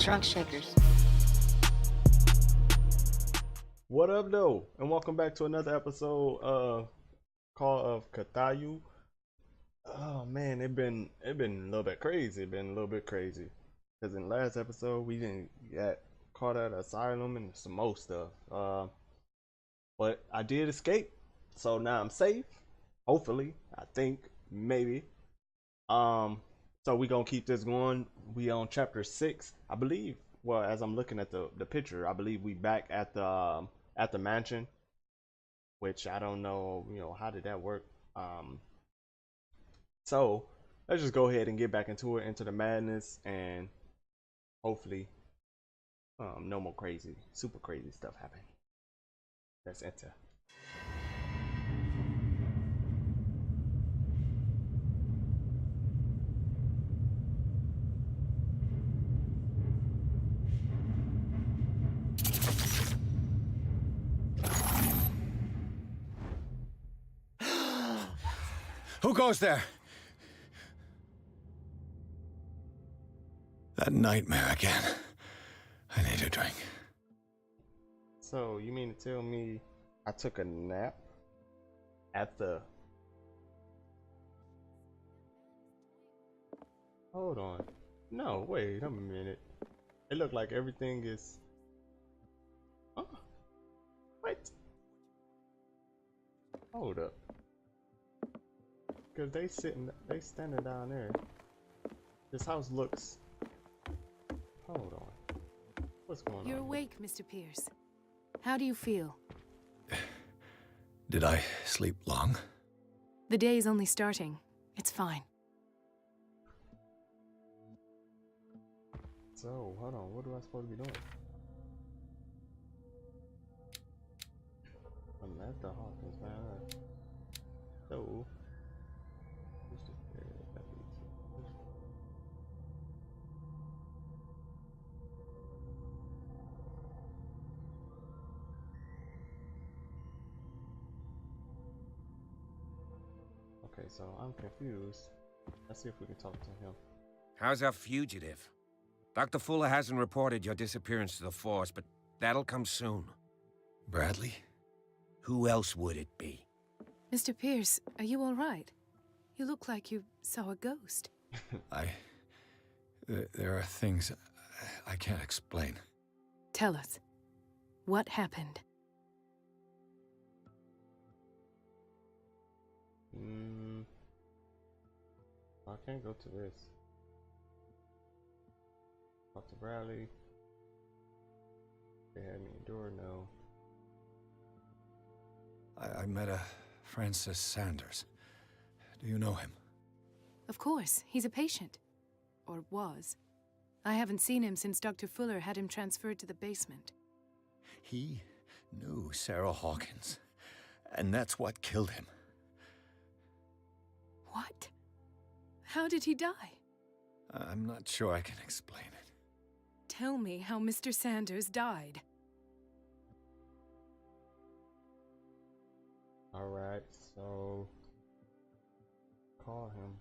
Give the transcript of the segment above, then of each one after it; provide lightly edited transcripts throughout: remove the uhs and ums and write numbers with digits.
TrunkShakers. What up, though? And welcome back to another episode of Call of Cthulhu. Oh man, it been a little bit crazy. Because in the last episode we didn't get caught at asylum and some more stuff. But I did escape, so now I'm safe. Hopefully, I think, maybe. So we gonna keep this going. We on chapter 6, I believe. Well, as I'm looking at the picture, I believe we back at the mansion, which I don't know, how did that work? So let's just go ahead and get back into the madness, and hopefully, no more super crazy stuff happen. Let's enter. Who goes there? That nightmare again. I need a drink. So you mean to tell me I took a nap at the... Hold on. No, wait a minute. It looked like everything is... Oh, what? Hold up. Cause they standing down there. This house looks... Hold on. What's going on? You're awake, Mr. Pierce. How do you feel? Did I sleep long? The day is only starting. It's fine. So, hold on. What am I supposed to be doing? I'm at the Hawkins, man. So... Okay, so I'm confused. Let's see if we can talk to him. How's our fugitive? Dr. Fuller hasn't reported your disappearance to the force, but that'll come soon. Bradley? Who else would it be? Mr. Pierce, are you all right? You look like you saw a ghost. There are things I can't explain. Tell us. What happened? I can't go to this. Talk to Bradley. They had me endure, no. I met a Francis Sanders. Do you know him? Of course, he's a patient. Or was. I haven't seen him since Dr. Fuller had him transferred to the basement. He knew Sarah Hawkins, and that's what killed him. What? How did he die? I'm not sure I can explain it. Tell me how Mr. Sanders died. Alright, so... Call him.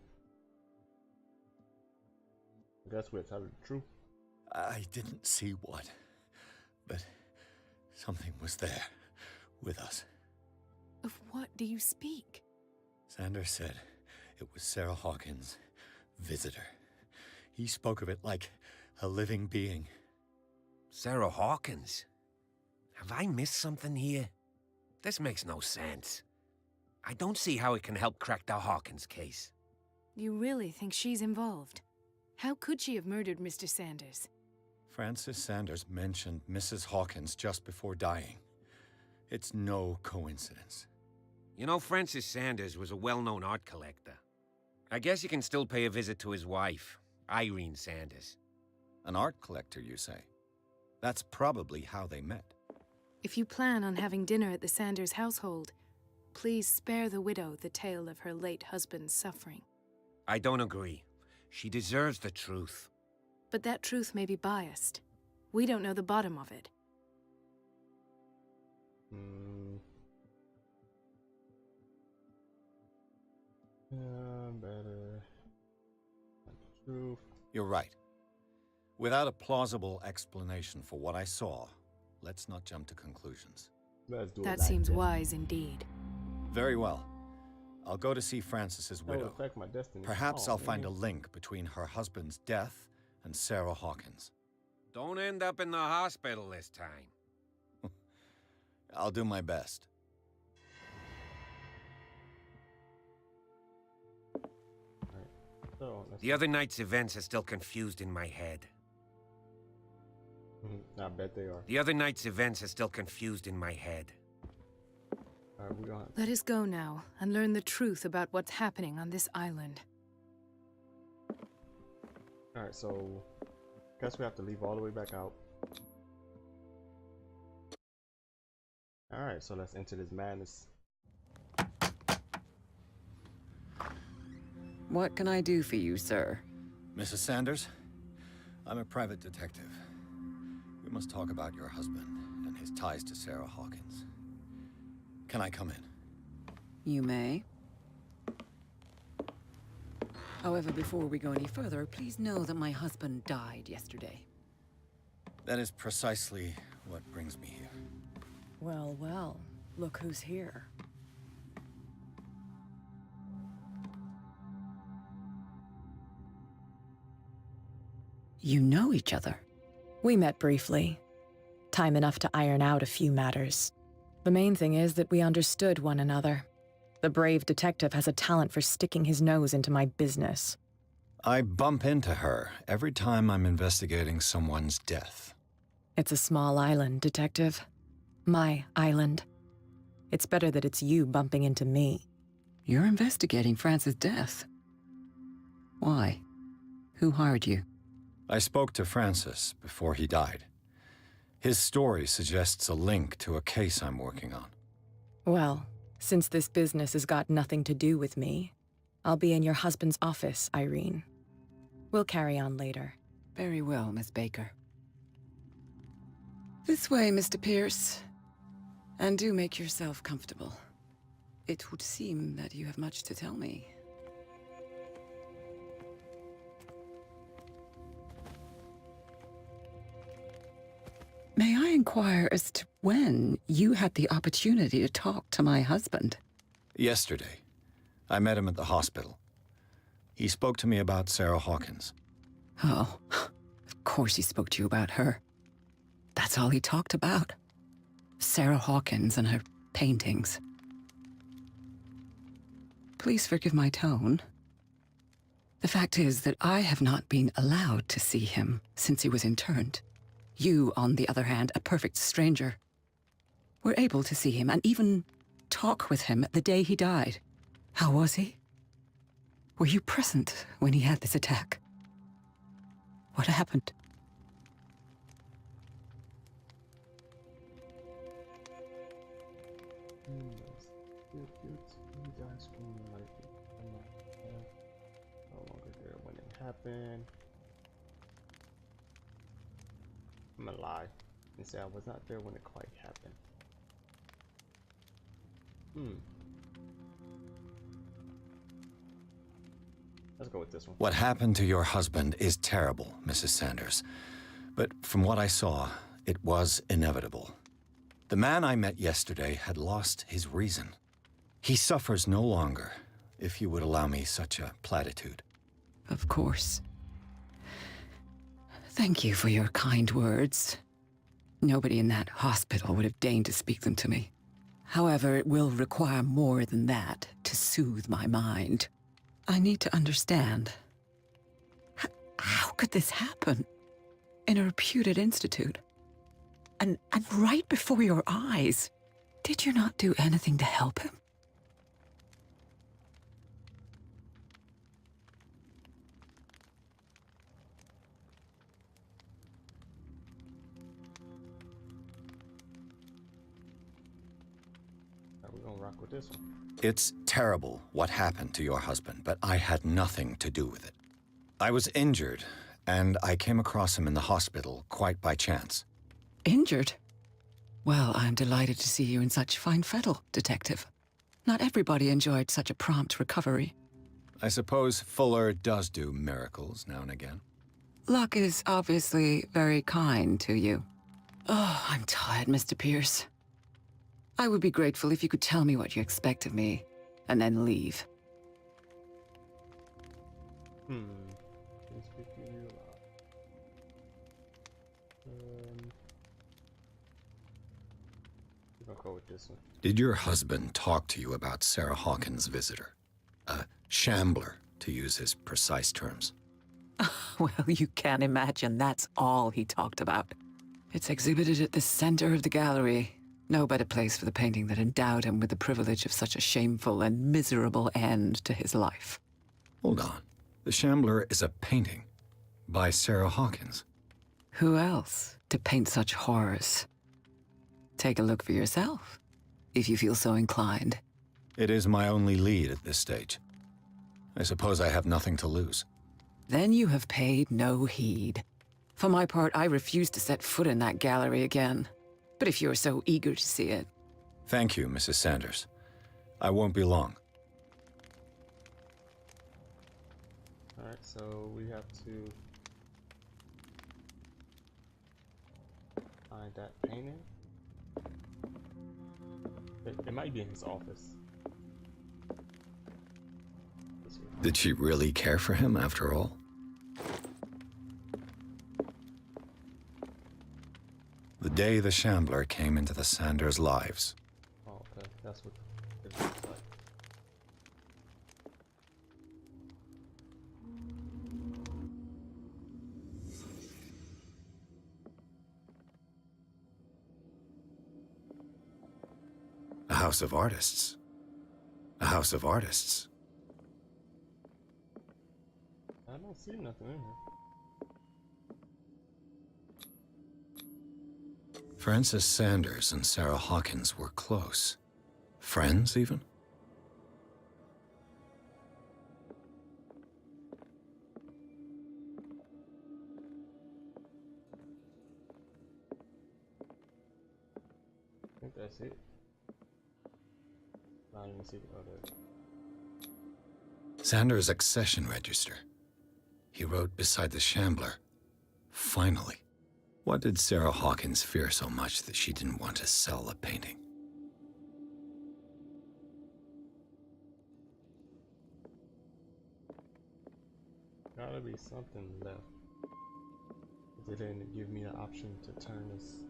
I guess we'll tell the truth. I didn't see what, but something was there with us. Of what do you speak? Sanders said it was Sarah Hawkins' visitor. He spoke of it like a living being. Sarah Hawkins? Have I missed something here? This makes no sense. I don't see how it can help crack the Hawkins case. You really think she's involved? How could she have murdered Mr. Sanders? Francis Sanders mentioned Mrs. Hawkins just before dying. It's no coincidence. You know, Francis Sanders was a well-known art collector. I guess you can still pay a visit to his wife, Irene Sanders. An art collector, you say? That's probably how they met. If you plan on having dinner at the Sanders household, please spare the widow the tale of her late husband's suffering. I don't agree. She deserves the truth. But that truth may be biased. We don't know the bottom of it. Better. Truth. You're right. Without a plausible explanation for what I saw, let's not jump to conclusions. Let's do it That like seems that. wise indeed. Very well. I'll go to see Francis's That will widow. affect my destiny. Perhaps Oh, I'll find a man. link between her husband's death and Sarah Hawkins. Don't end up in the hospital this time. I'll do my best. So, let's The other night's events are still confused in my head. I bet they are. The other night's events are still confused in my head. All right, we're gonna. Let us go now and learn the truth about what's happening on this island. All right, so guess we have to leave all the way back out. All right, so let's enter this madness. What can I do for you, sir? Mrs. Sanders, I'm a private detective. We must talk about your husband and his ties to Sarah Hawkins. Can I come in? You may. However, before we go any further, please know that my husband died yesterday. That is precisely what brings me here. Well, well, look who's here. You know each other. We met briefly. Time enough to iron out a few matters. The main thing is that we understood one another. The brave detective has a talent for sticking his nose into my business. I bump into her every time I'm investigating someone's death. It's a small island, Detective. My island. It's better that it's you bumping into me. You're investigating Francis' death. Why? Who hired you? I spoke to Francis before he died. His story suggests a link to a case I'm working on. Well, since this business has got nothing to do with me, I'll be in your husband's office, Irene. We'll carry on later. Very well, Miss Baker. This way, Mr. Pierce. And do make yourself comfortable. It would seem that you have much to tell me. May I inquire as to when you had the opportunity to talk to my husband? Yesterday, I met him at the hospital. He spoke to me about Sarah Hawkins. Oh, of course he spoke to you about her. That's all he talked about. Sarah Hawkins and her paintings. Please forgive my tone. The fact is that I have not been allowed to see him since he was interned. You, on the other hand, a perfect stranger, were able to see him and even talk with him the day he died. How was he? Were you present when he had this attack? What happened? No longer there when it happened. I'm gonna lie and say I was not there when it quite happened. Let's go with this one. What happened to your husband is terrible, Mrs. Sanders. But from what I saw, it was inevitable. The man I met yesterday had lost his reason. He suffers no longer, if you would allow me such a platitude. Of course. Thank you for your kind words. Nobody in that hospital would have deigned to speak them to me. However, it will require more than that to soothe my mind. I need to understand. How could this happen? In a reputed institute? And right before your eyes? Did you not do anything to help him? We're gonna rock with this one. It's terrible what happened to your husband, but I had nothing to do with it. I was injured, and I came across him in the hospital quite by chance. Injured? Well, I'm delighted to see you in such fine fettle, Detective. Not everybody enjoyed such a prompt recovery. I suppose Fuller does do miracles now and again. Luck is obviously very kind to you. Oh, I'm tired, Mr. Pierce. I would be grateful if you could tell me what you expect of me, and then leave. Can speak to you loud. We're gonna go with this one. Did your husband talk to you about Sarah Hawkins' visitor? A shambler, to use his precise terms. Well, you can imagine that's all he talked about. It's exhibited at the center of the gallery. No better place for the painting that endowed him with the privilege of such a shameful and miserable end to his life. Hold on. The Shambler is a painting by Sarah Hawkins. Who else to paint such horrors? Take a look for yourself, if you feel so inclined. It is my only lead at this stage. I suppose I have nothing to lose. Then you have paid no heed. For my part, I refuse to set foot in that gallery again. But if you're so eager to see it... Thank you, Mrs. Sanders. I won't be long. Alright, so we have to find that painting. It might be in his office. Did she really care for him after all? The day the Shambler came into the Sanders' lives. Oh, okay, that's what it looks like. A house of artists. A house of artists. I don't see nothing in here. Frances Sanders and Sarah Hawkins were close. Friends, even? I think that's it. Not even see the other. Sanders' accession register. He wrote beside the Shambler, "Finally." What did Sarah Hawkins fear so much that she didn't want to sell the painting? Gotta be something left. They didn't give me the option to turn this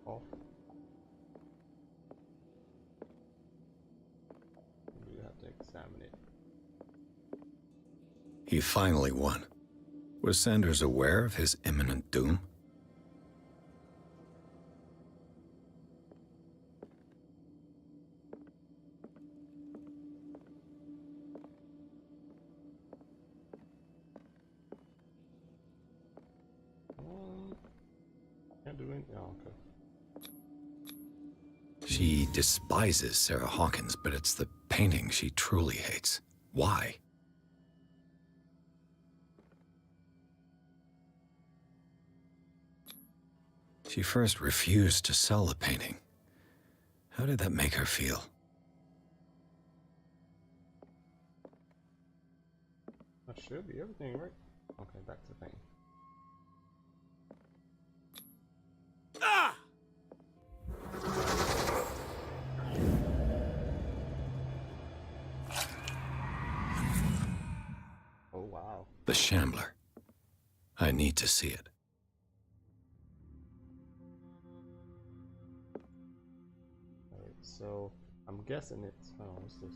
off. You have to examine it. He finally won. Was Sanders aware of his imminent doom? Can't do anything. Oh, okay. She despises Sarah Hawkins, but it's the painting she truly hates. Why? She first refused to sell the painting. How did that make her feel? That should be everything, right? Okay, back to the painting. Oh wow. The Shambler. I need to see it. Alright, so I'm guessing it's what's this?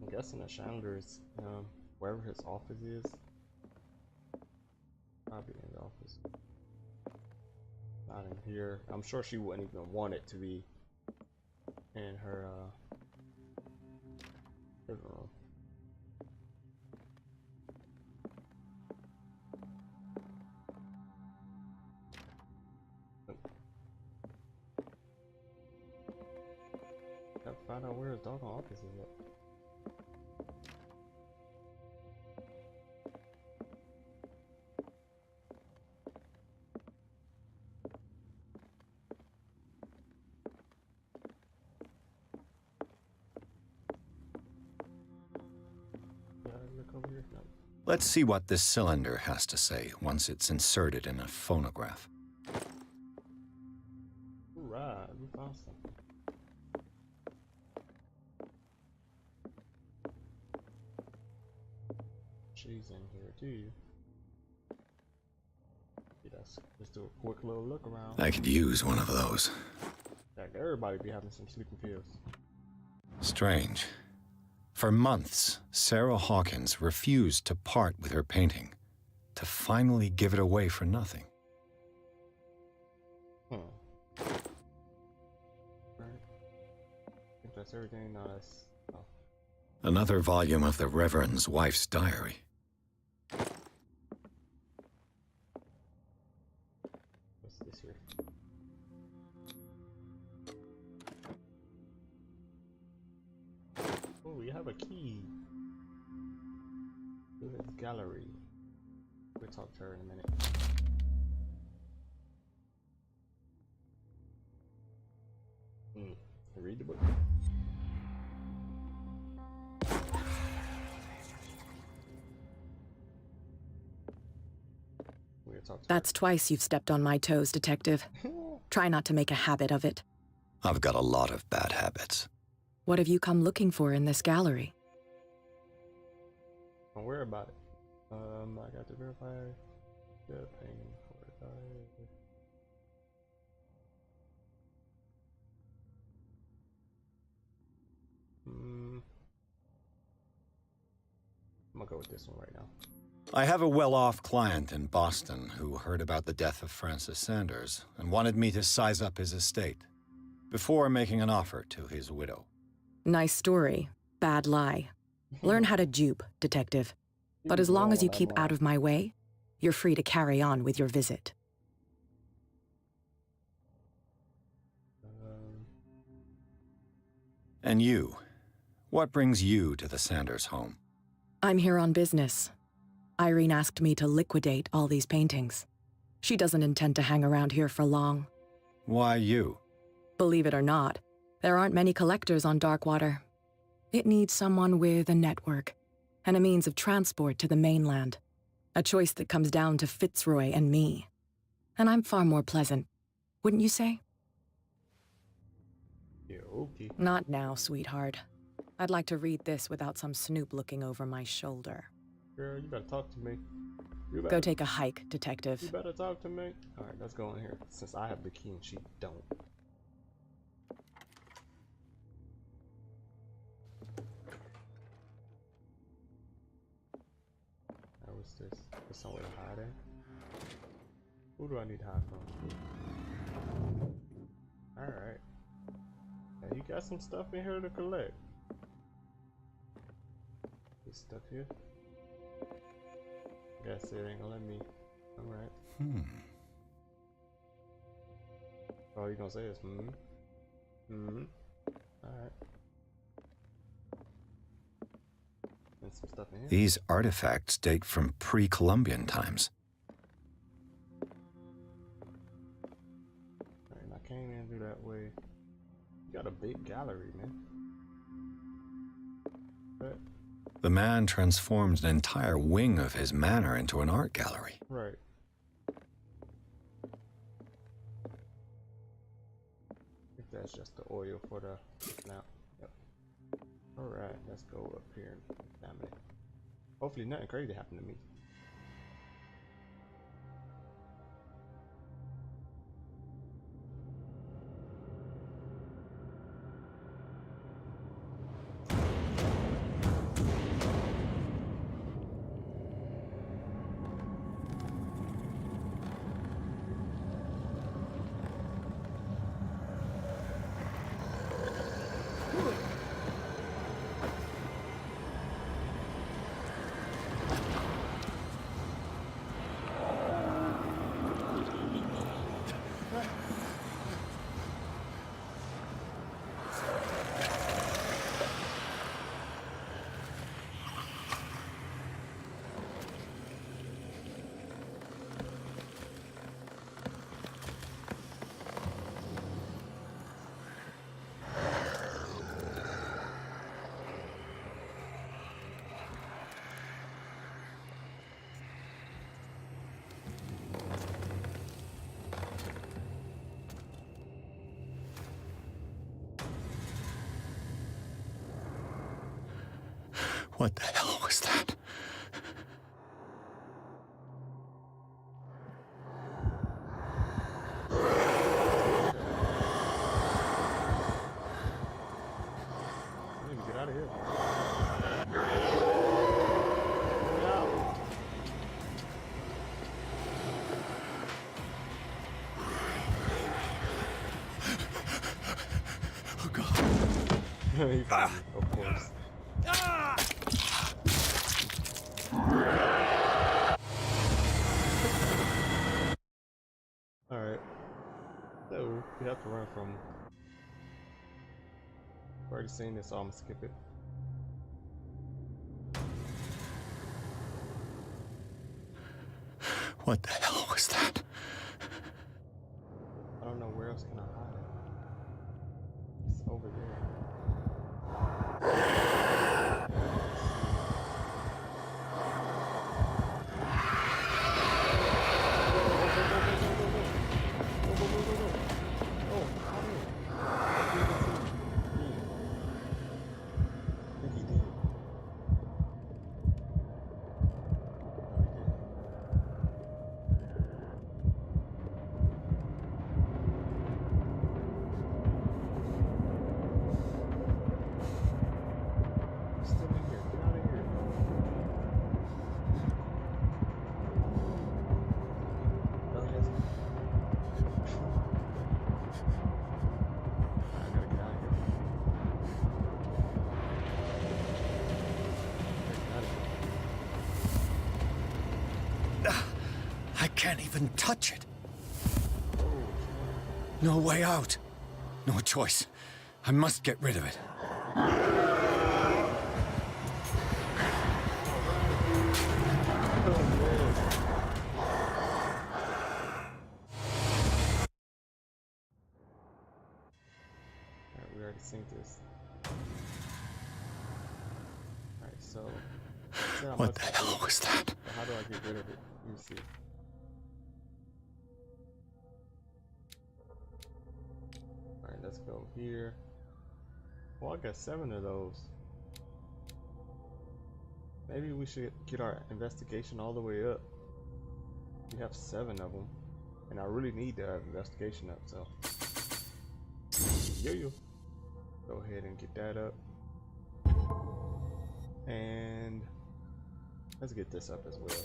I'm guessing the Shambler's wherever his office is. Probably in the office. Not in here. I'm sure she wouldn't even want it to be in her living room. Gotta find out where his doggone office is at. Look over here. No. Let's see what this cylinder has to say once it's inserted in a phonograph. Alright, we found something. She's in here too. Let's do a quick little look around. I could use one of those. Like everybody be having some sleeping pills. Strange. For months, Sarah Hawkins refused to part with her painting, to finally give it away for nothing. Right. I think that's everything. No, that's... Oh. Another volume of the Reverend's wife's diary. What's this here? Oh, we have a key to his gallery. We'll talk to her in a minute. Read the book. We'll talk to That's twice you've stepped on my toes, Detective. her. Try not to make a habit of it. I've got a lot of bad habits. What have you come looking for in this gallery? Don't worry about it. I got to verify the painting for the I'm gonna go with this one right now. I have a well-off client in Boston who heard about the death of Francis Sanders and wanted me to size up his estate before making an offer to his widow. Nice story. Bad lie. Learn how to dupe, Detective. But as long as you keep out of my way, you're free to carry on with your visit. And you? What brings you to the Sanders home? I'm here on business. Irene asked me to liquidate all these paintings. She doesn't intend to hang around here for long. Why you? Believe it or not, there aren't many collectors on Darkwater. It needs someone with a network and a means of transport to the mainland. A choice that comes down to Fitzroy and me. And I'm far more pleasant, wouldn't you say? Yeah, okay. Not now, sweetheart. I'd like to read this without some snoop looking over my shoulder. Girl, you better talk to me. You Go better, take a hike, Detective. you better talk to me. Alright, let's go in here. Since I have the key and she don't. What's this? There's somewhere to hide in. Who do I need to hide from? Alright. Yeah, you got some stuff in here to collect. This stuff here. Guess it ain't gonna let me. Alright. All you gonna say is Alright. And some stuff in here. These artifacts date from pre-Columbian times. Alright, I came in through that way. You got a big gallery, man. But, The man transformed an entire wing of his manor into an art gallery. right. I think that's just the oil for the lamp. Yep. Alright, let's go up here and examine it. Hopefully nothing crazy happened to me. What the hell was that? I need to get out of here. Oh, God. He found me, of course. Alright. So, we have to run from... I've already seen this, so I'm gonna skip it. What the hell was that? I don't know where else can I hide it. It's over there. I can't even touch it. No way out. No choice. I must get rid of it. We already synced this. Alright, so What the hell was that? so how do I get rid of it? Let me see. Alright, let's go here. Well, I got 7 of those. Maybe we should get our investigation all the way up. We have 7 of them, and I really need to have investigation up, so yo. Go ahead and get that up. And let's get this up as well.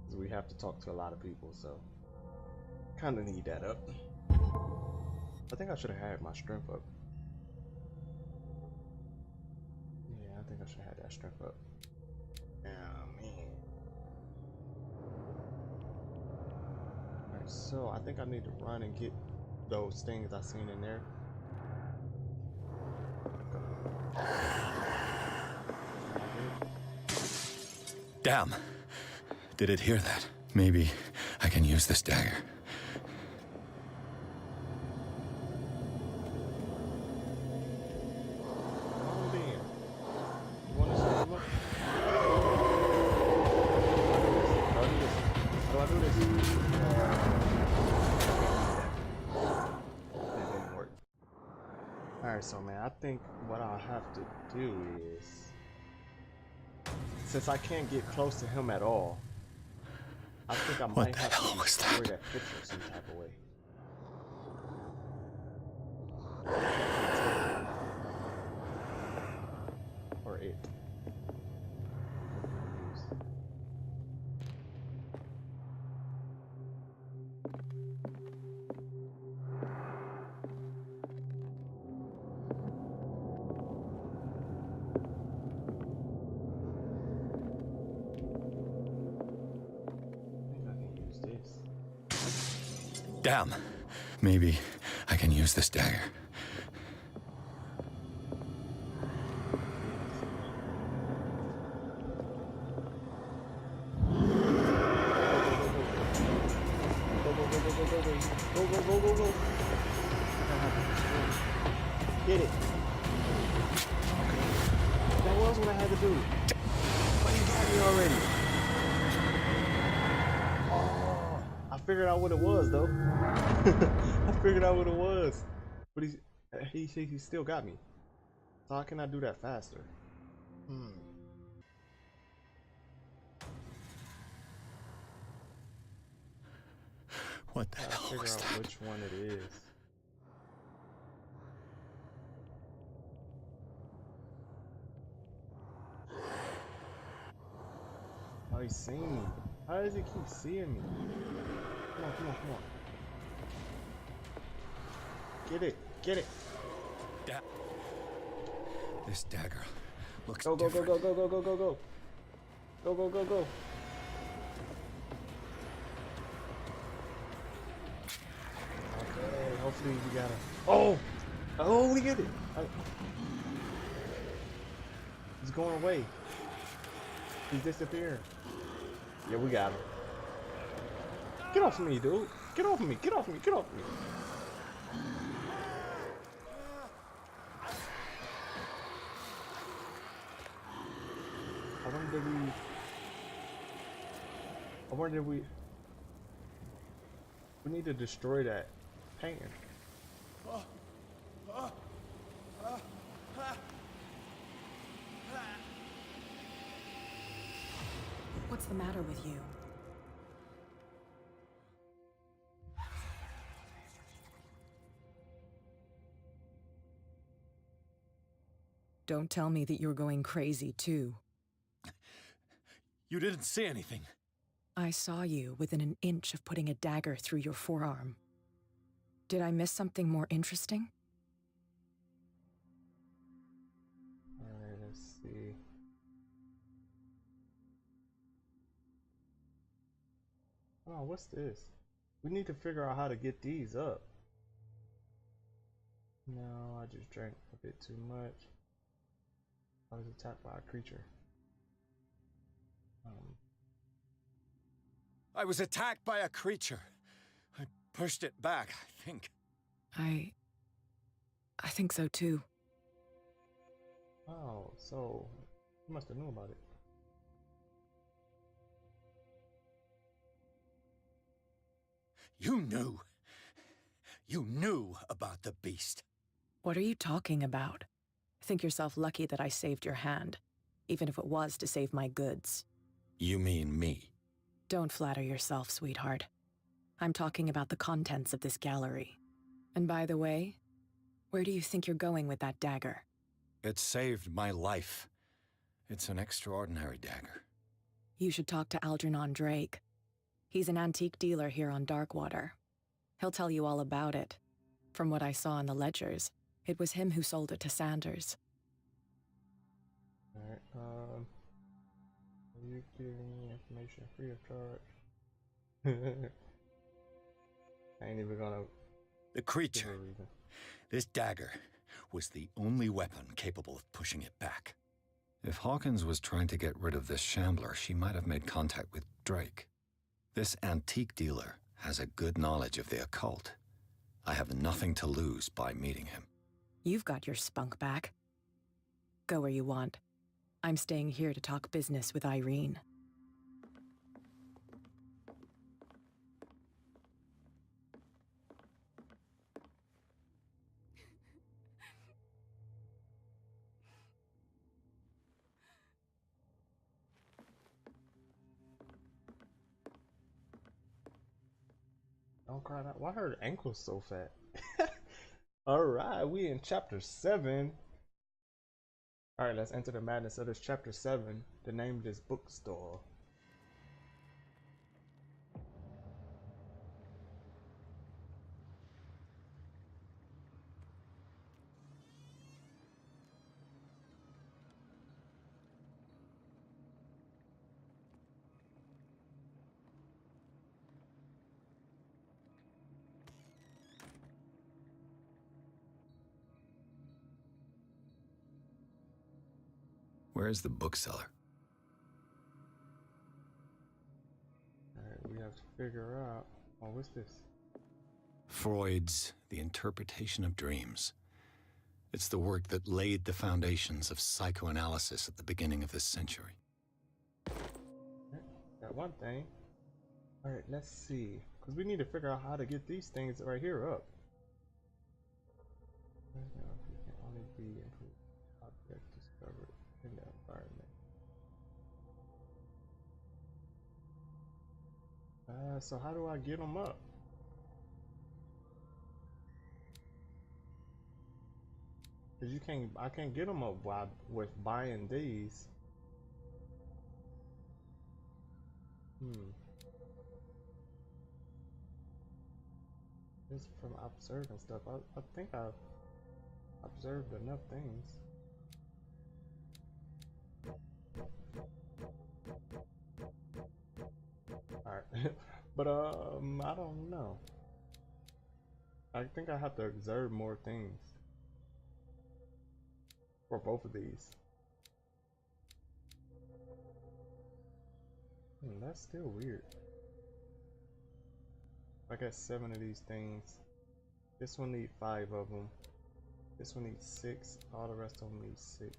Because we have to talk to a lot of people, so kind of need that up. I think I should have had my strength up. Yeah, I think I should have had that strength up. Oh, man. Alright, so I think I need to run and get those things I seen in there. Damn. Did it hear that? Maybe I can use this dagger. Oh, damn. You want to shoot him up? How do I do this? That didn't work. Alright, so man, I think what I'll have to do is, since I can't get close to him at all, I think I might have to destroy that picture some type of way. Or it. Damn. Maybe I can use this dagger. Go. Get it. That was what I had to do. But he got me already. Oh, I figured out what it was though. I figured out what it was. But he still got me. So how can I do that faster? What the Gotta hell figure was out that? which one it is. Oh, he's seeing me. How does he keep seeing me? Come on, come on, come on. Get it, get it. This dagger looks Go, go, go, different. go, go, go, go, go, go. Go, go, go, go. Okay, hopefully we got it. Oh! Oh, we get it. He's going away. He's disappearing. Yeah, we got him. Get off me, dude. Get off me, get off me, get off me. I wonder if we need to destroy that painting. What's the matter with you? Don't tell me that you're going crazy, too. You didn't see anything. I saw you within an inch of putting a dagger through your forearm. Did I miss something more interesting? Alright, let's see. Oh, what's this? We need to figure out how to get these up. No, I just drank a bit too much. I was attacked by a creature. I was attacked by a creature. I pushed it back, I think. I think so, too. Oh, so you must have known about it. You knew. You knew about the beast. What are you talking about? Think yourself lucky that I saved your hand, even if it was to save my goods. You mean me? Don't flatter yourself, sweetheart. I'm talking about the contents of this gallery. And by the way, where do you think you're going with that dagger? It saved my life. It's an extraordinary dagger. You should talk to Algernon Drake. He's an antique dealer here on Darkwater. He'll tell you all about it. From what I saw in the ledgers, it was him who sold it to Sanders. Alright, are you giving me information free of charge? I ain't even gonna The give creature, her a reason. this dagger, was the only weapon capable of pushing it back. If Hawkins was trying to get rid of this Shambler, she might have made contact with Drake. This antique dealer has a good knowledge of the occult. I have nothing to lose by meeting him. You've got your spunk back. Go where you want. I'm staying here to talk business with Irene. Don't cry out. Why are her ankles so fat? Alright, we in chapter 7. Alright, let's enter the madness of this chapter 7. The name of this bookstore. Where's the bookseller? Alright, we have to figure out. Oh, what's this? Freud's The Interpretation of Dreams. It's the work that laid the foundations of psychoanalysis at the beginning of this century. Got one thing. Alright, let's see. Because we need to figure out how to get these things right here up. Can only be improved. Object discovered in the environment. So how do I get them up? Cause I can't get them up with buying these. Just from observing stuff. I think I've observed enough things. Alright. But I don't know. I think I have to observe more things. For both of these. That's still weird. I got 7 of these things. This one needs 5 of them. This one needs 6. All the rest of them need 6.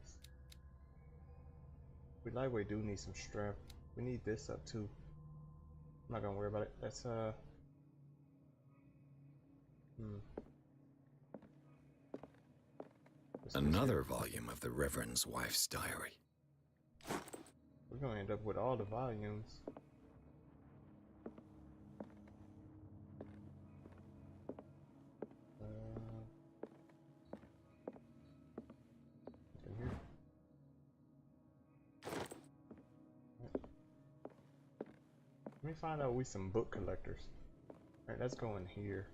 We lightweight do need some strength. We need this up too. I'm not gonna worry about it. Let's Another volume of the Reverend's wife's diary. We're gonna end up with all the volumes. In here. Let me find out we some book collectors. Alright, let's go in here.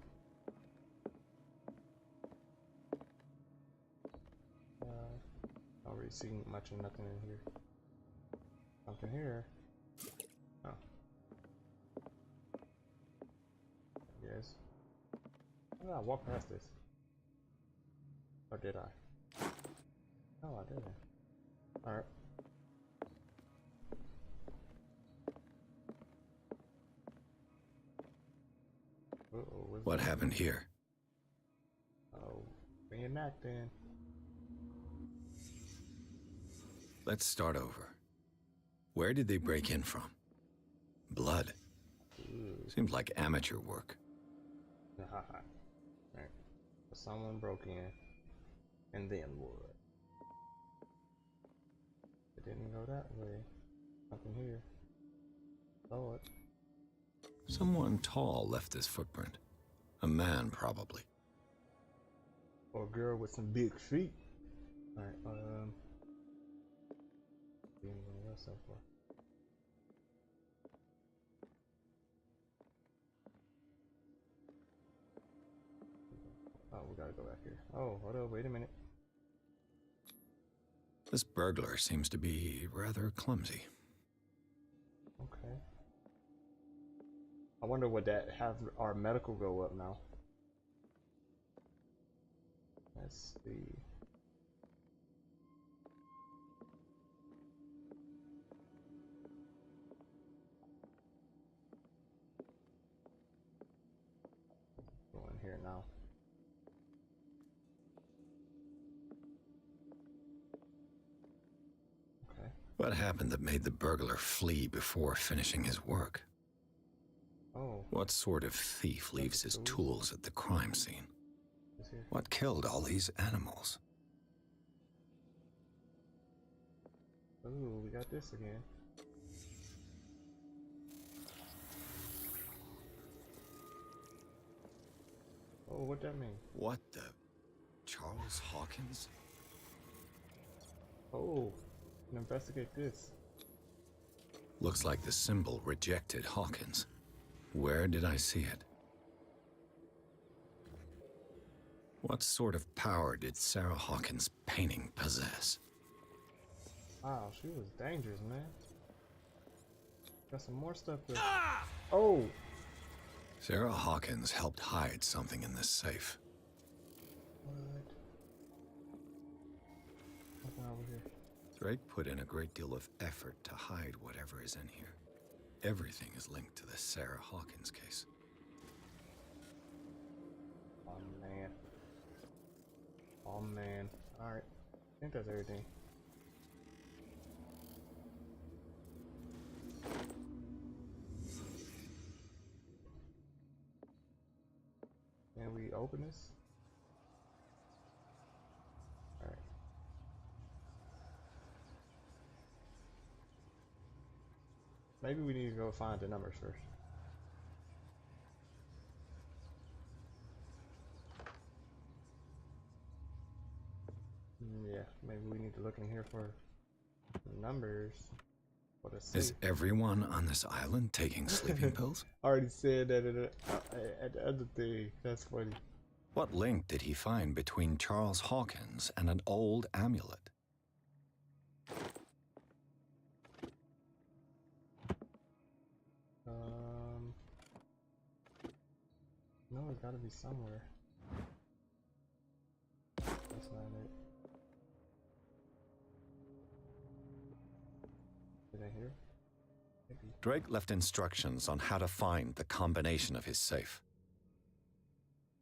I don't really see much of nothing in here. Something here. Oh. Yes. How did I walk past this? Or did I? No, I didn't. Alright. What happened here? Oh, reenacting. Let's start over. Where did they break in from? Blood. Seems like amateur work. Right. Someone broke in, and then what? It didn't go that way. Nothing here. Oh, it. Someone tall left this footprint. A man, probably. Or a girl with some big feet. Alright, didn't go that so far. Oh, we gotta go back here. Oh, hold up, wait a minute. This burglar seems to be rather clumsy. Okay. I wonder would that have our medical go up now? Let's see. Go in here now. Okay. What happened that made the burglar flee before finishing his work? Oh. What sort of thief leaves his tools at the crime scene? What killed all these animals? Ooh, we got this again. Oh, what that mean? What the? Charles Hawkins? Oh, investigate this. Looks like the symbol rejected Hawkins. Where did I see it? What sort of power did Sarah Hawkins' painting possess? Wow, she was dangerous, man. Got some more stuff there. Oh! Sarah Hawkins helped hide something in this safe. What? Nothing over here. Drake put in a great deal of effort to hide whatever is in here. Everything is linked to the Sarah Hawkins case. Oh, man. Oh, man. Alright. I think that's everything. Can we open this? Alright. Maybe we need to go find the numbers first. Yeah, maybe we need to look in here for the numbers. For the safe. Is everyone on this island taking sleeping pills? I already said that at the other thing. That's funny. What link did he find between Charles Hawkins and an old amulet? No, it's gotta be somewhere. That's not it. Is it here? Maybe. Drake left instructions on how to find the combination of his safe.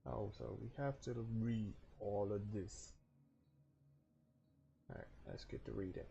Oh, so we have to read all of this. Alright, let's get to reading.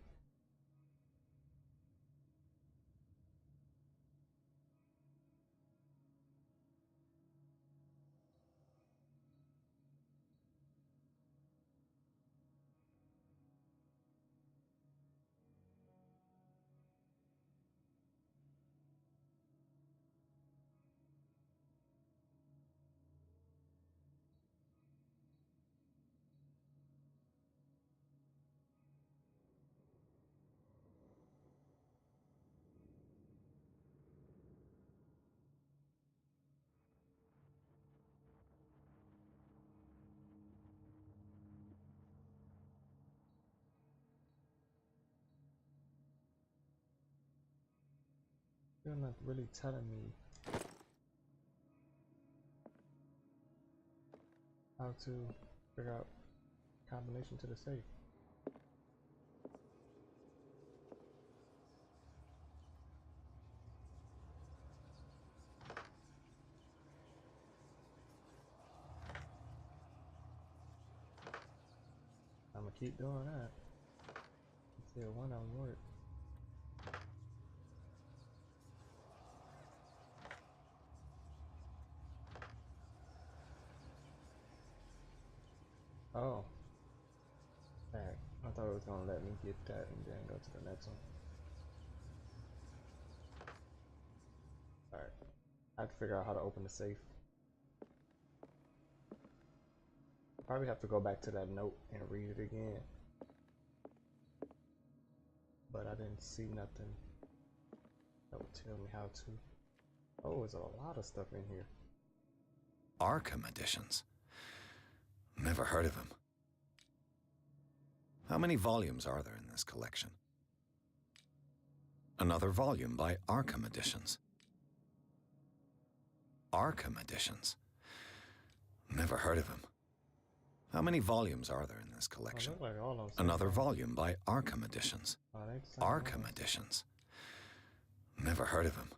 You're not really telling me how to figure out combination to the safe. I'm gonna keep doing that until one of them work. Oh. Alright. I thought it was gonna let me get that and then go to the next one. Alright. I have to figure out how to open the safe. Probably have to go back to that note and read it again. But I didn't see nothing that would tell me how to. Oh, there's a lot of stuff in here. Arkham editions. Never heard of him. How many volumes are there in this collection? Another volume by Arkham Editions. Arkham Editions. Never heard of him. How many volumes are there in this collection? Like all of them. Another volume by Arkham Editions. Arkham Editions. Never heard of him.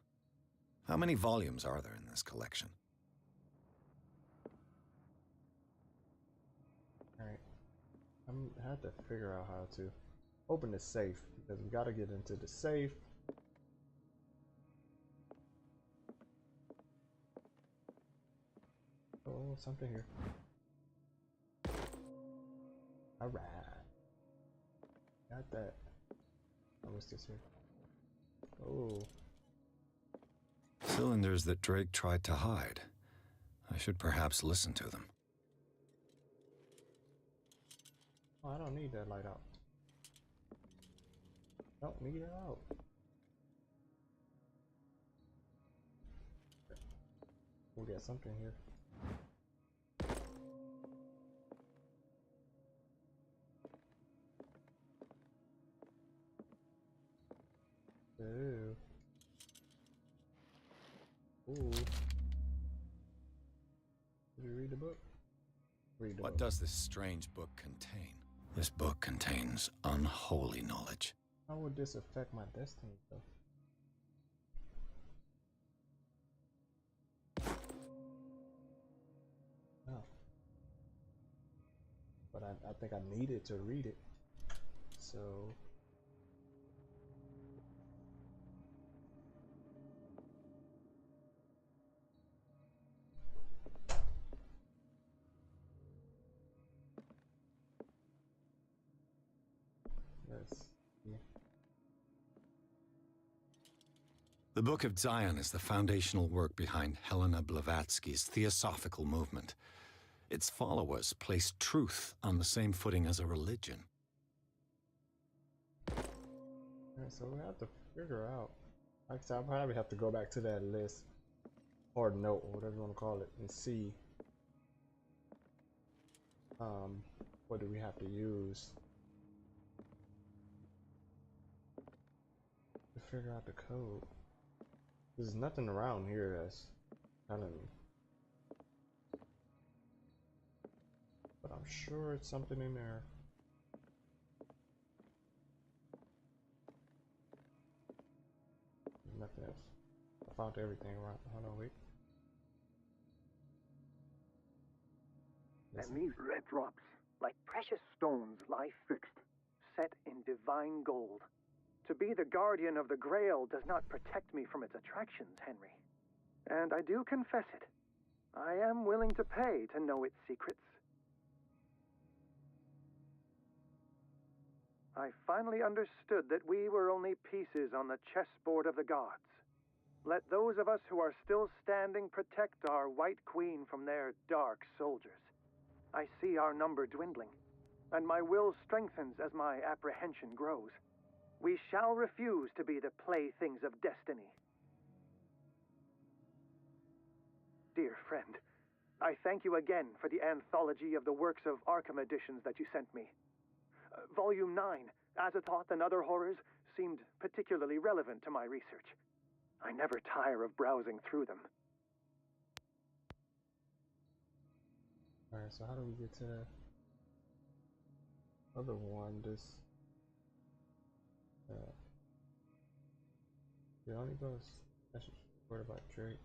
How many volumes are there in this collection? Alright. I have to figure out how to open the safe because we gotta get into the safe. Oh, something here. Alright. Got that. What's this here? Oh. Cylinders that Drake tried to hide. I should perhaps listen to them. Oh, I don't need that light out. Don't need it out. We got something here. Ooh. Ooh. Did you read the book? Read the What book. does this strange book contain? This book contains unholy knowledge. How would this affect my destiny, though? No. But I think I needed to read it. So... Let's see. The Book of Zion is the foundational work behind Helena Blavatsky's Theosophical movement. Its followers place truth on the same footing as a religion. Alright, so we have to figure out. Like I said, I'll probably have to go back to that list or note, or whatever you want to call it, and see what do we have to use to figure out the code. There's nothing around here that's telling me, but I'm sure it's something in there. Nothing else. I found everything around. Hold on, wait. And these red drops, like precious stones, lie fixed, set in divine gold. To be the guardian of the Grail does not protect me from its attractions, Henry. And I do confess it. I am willing to pay to know its secrets. I finally understood that we were only pieces on the chessboard of the gods. Let those of us who are still standing protect our White Queen from their dark soldiers. I see our number dwindling, and my will strengthens as my apprehension grows. We shall refuse to be the playthings of destiny. Dear friend, I thank you again for the anthology of the works of Arkham editions that you sent me. Volume 9, Azathoth and Other Horrors, seemed particularly relevant to my research. I never tire of browsing through them. Alright, so how do we get to the other one? This it only goes. I should worry about Drake.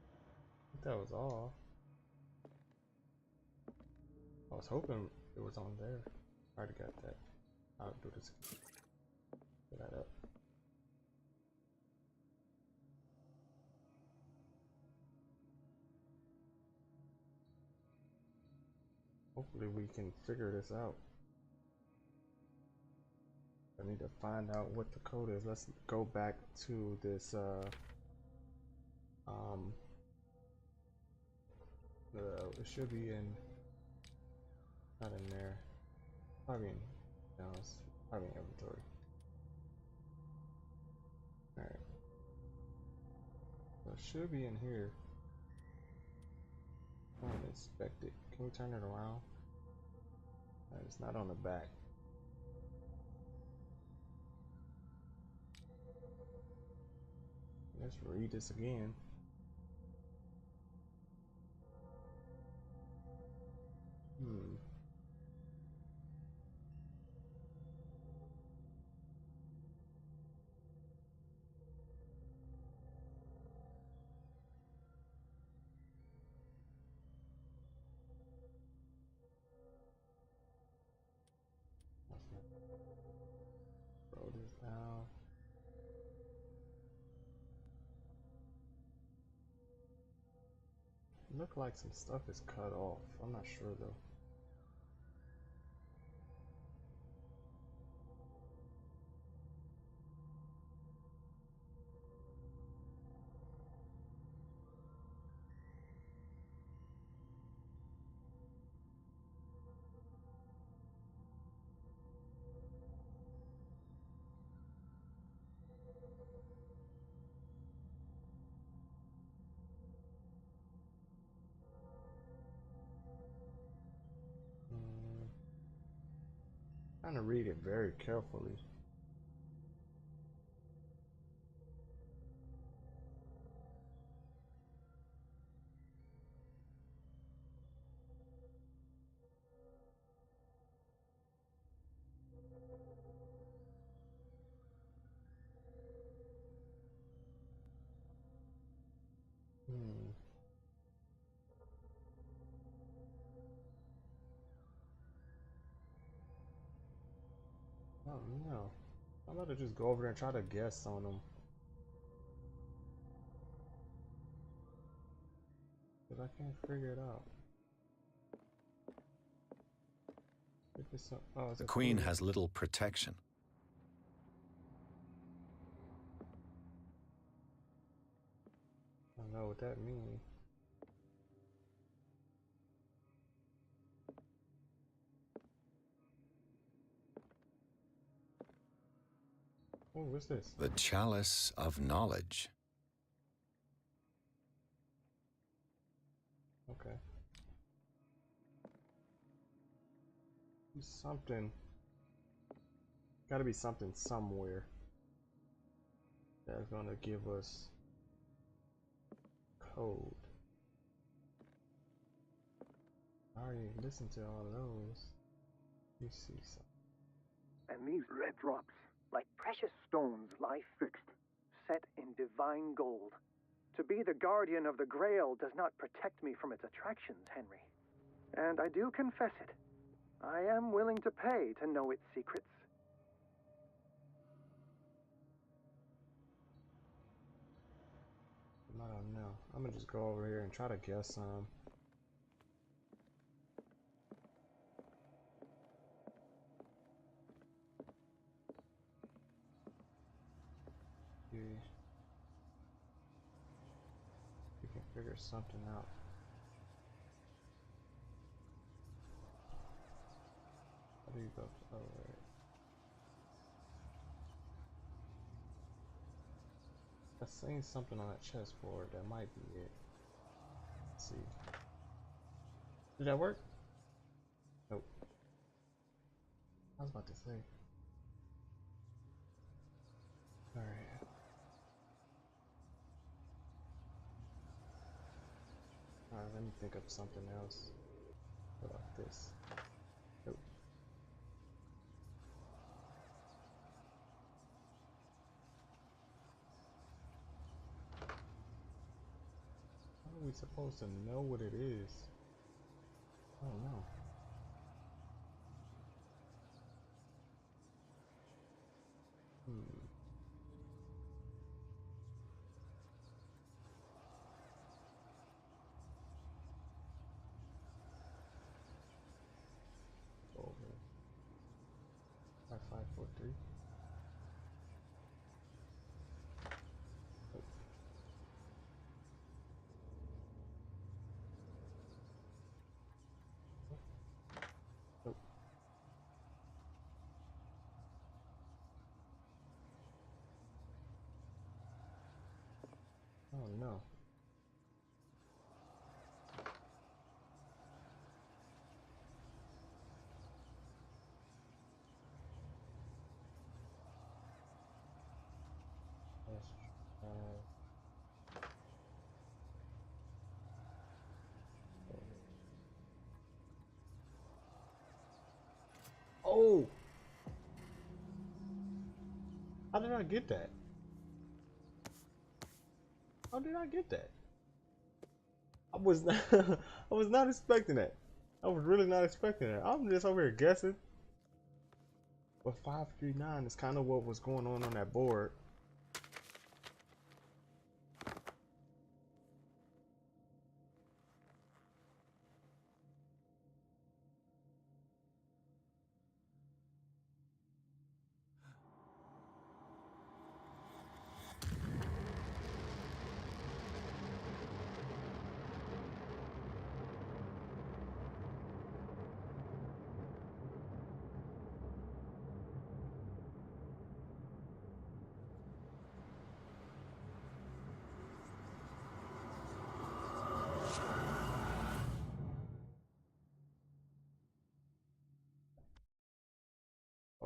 I think that was all. I was hoping it was on there. I already got that. I'll do this. Get that up. Hopefully we can figure this out. I need to find out what the code is. Let's go back to this it should be in, not in there, probably in, no, it's probably in inventory. Alright, so it should be in here. I don't inspect it. Can we turn it around? It's not on the back. Let's read this again. Throw this down. Look like some stuff is cut off. I'm not sure though. Trying to read it very carefully. Oh no. I'm about to just go over there and try to guess on them. But I can't figure it out. If it's some, oh, it's The a Queen Queen. has little protection. know what that means. Oh, what's this? The Chalice of Knowledge. Okay. Something. Gotta be something somewhere that's gonna give us code. I already listened to all those. You see something. And these red drops, like precious stones, lie fixed, set in divine gold. To be the guardian of the Grail does not protect me from its attractions, Henry. And I do confess it. I am willing to pay to know its secrets. I don't know. I'm gonna just go over here and try to guess some. Yeah. We can figure something out. How do you go? Oh, right. I seen something on that chessboard. That might be it. Let's see. Did that work? Nope. I was about to say. Alright. Alright, let me think of something else. What about this? Nope. How are we supposed to know what it is? I don't know. Over. 5543. Nope. Nope. Oh no. Let's try. Oh! How did I get that? How did I get that? I was not I was not expecting that. I was really not expecting that. I'm just over here guessing. But 539 is kind of what was going on that board.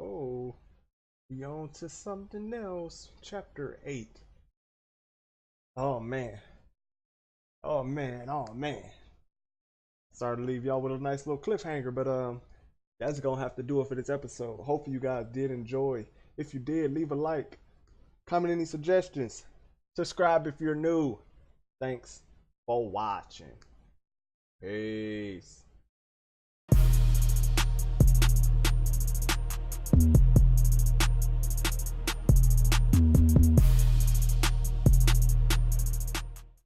Oh, we on to something else. Chapter 8. Oh man. Oh man. Oh man. Sorry to leave y'all with a nice little cliffhanger, but that's gonna have to do it for this episode. Hopefully you guys did enjoy. If you did, leave a like, comment any suggestions, subscribe if you're new. Thanks for watching. Peace.